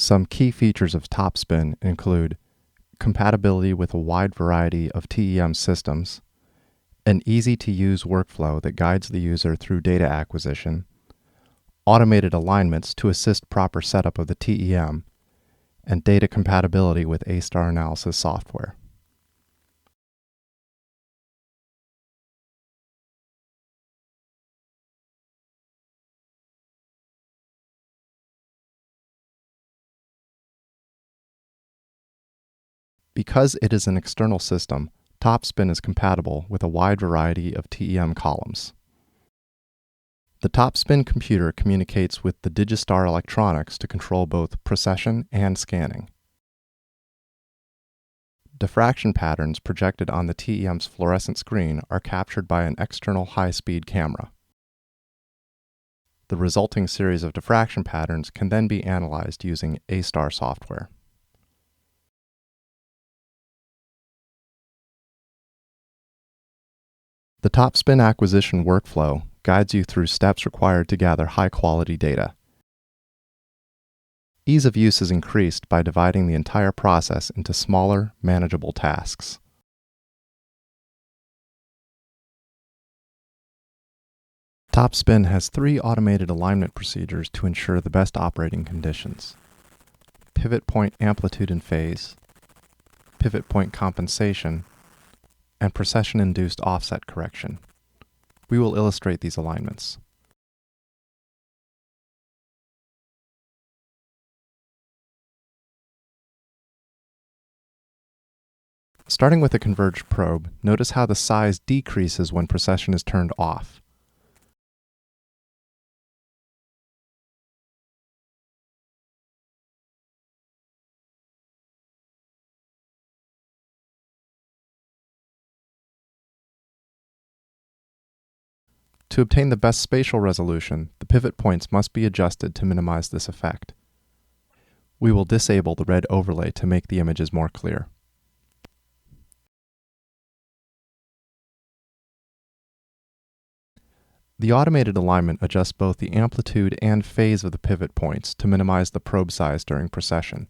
Some key features of Topspin include compatibility with a wide variety of TEM systems, an easy-to-use workflow that guides the user through data acquisition, automated alignments to assist proper setup of the TEM, and data compatibility with ASTAR analysis software. Because it is an external system, Topspin is compatible with a wide variety of TEM columns. The Topspin computer communicates with the Digistar electronics to control both precession and scanning. Diffraction patterns projected on the TEM's fluorescent screen are captured by an external high-speed camera. The resulting series of diffraction patterns can then be analyzed using ASTAR software. The Topspin acquisition workflow guides you through steps required to gather high-quality data. Ease of use is increased by dividing the entire process into smaller, manageable tasks. Topspin has 3 automated alignment procedures to ensure the best operating conditions: pivot point amplitude and phase, pivot point compensation, and precession-induced offset correction. We will illustrate these alignments. Starting with a converged probe, notice how the size decreases when precession is turned off. To obtain the best spatial resolution, the pivot points must be adjusted to minimize this effect. We will disable the red overlay to make the images more clear. The automated alignment adjusts both the amplitude and phase of the pivot points to minimize the probe size during precession.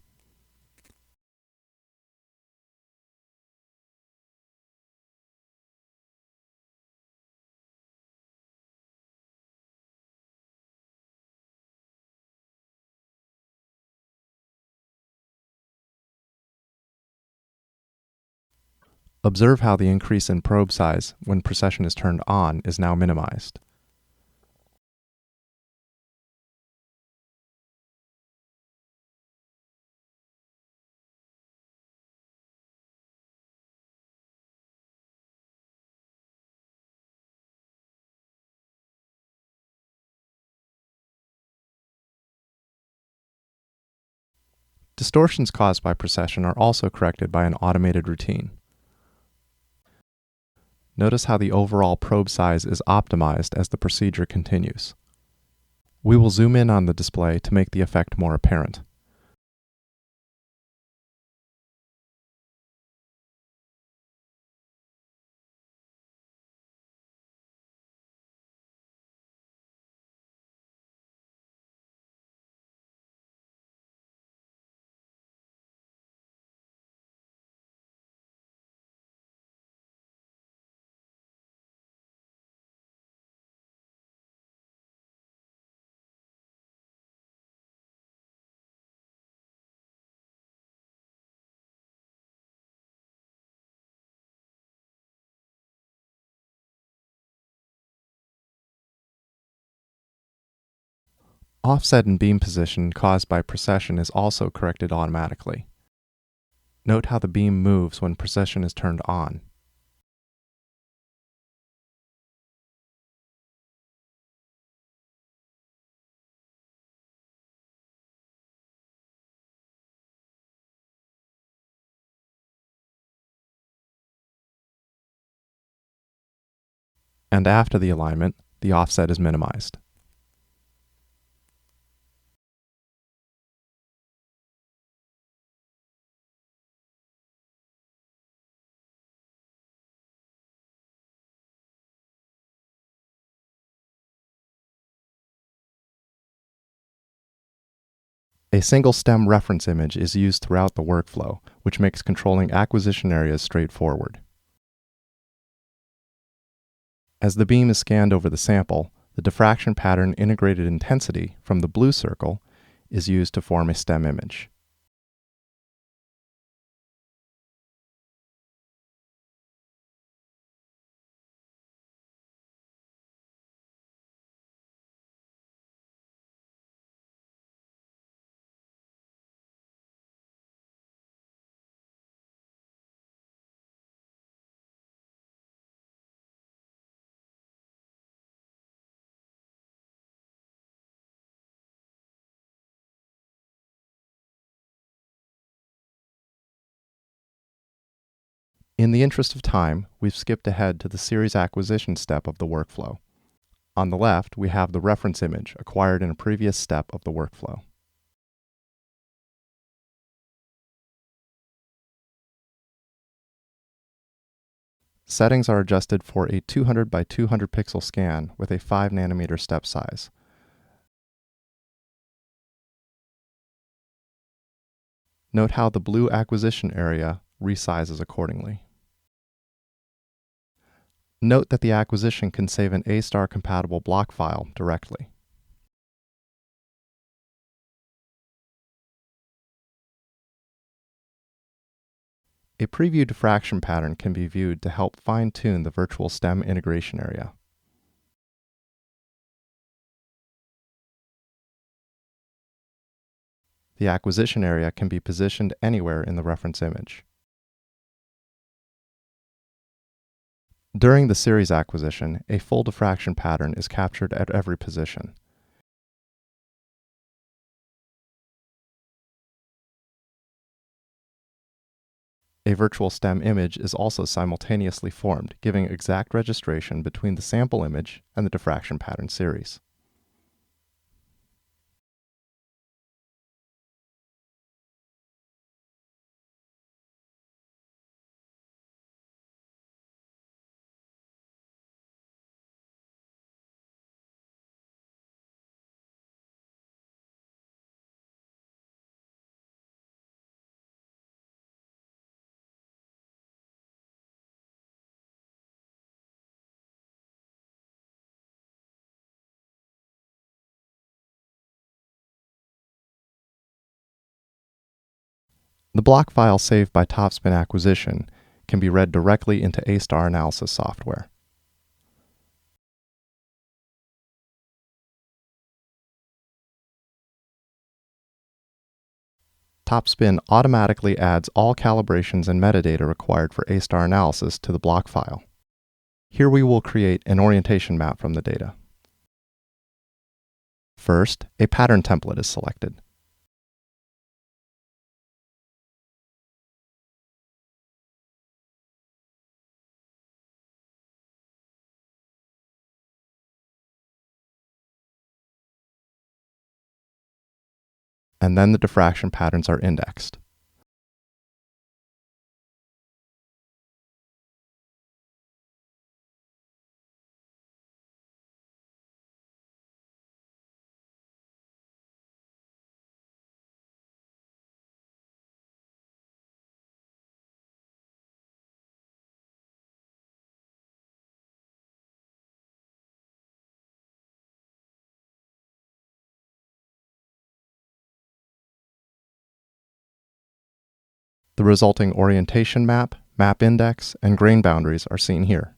Observe how the increase in probe size when precession is turned on is now minimized. Distortions caused by precession are also corrected by an automated routine. Notice how the overall probe size is optimized as the procedure continues. We will zoom in on the display to make the effect more apparent. Offset in beam position caused by precession is also corrected automatically. Note how the beam moves when precession is turned on. And after the alignment, the offset is minimized. A single stem reference image is used throughout the workflow, which makes controlling acquisition areas straightforward. As the beam is scanned over the sample, the diffraction pattern integrated intensity from the blue circle is used to form a stem image. In the interest of time, we've skipped ahead to the series acquisition step of the workflow. On the left, we have the reference image acquired in a previous step of the workflow. Settings are adjusted for a 200 by 200 pixel scan with a 5 nanometer step size. Note how the blue acquisition area resizes accordingly. Note that the acquisition can save an ASTAR compatible block file directly. A preview diffraction pattern can be viewed to help fine-tune the virtual stem integration area. The acquisition area can be positioned anywhere in the reference image. During the series acquisition, a full diffraction pattern is captured at every position. A virtual stem image is also simultaneously formed, giving exact registration between the sample image and the diffraction pattern series. The block file saved by Topspin acquisition can be read directly into ASTAR analysis software. Topspin automatically adds all calibrations and metadata required for ASTAR analysis to the block file. Here we will create an orientation map from the data. First, a pattern template is selected. And then the diffraction patterns are indexed. The resulting orientation map, map index, and grain boundaries are seen here.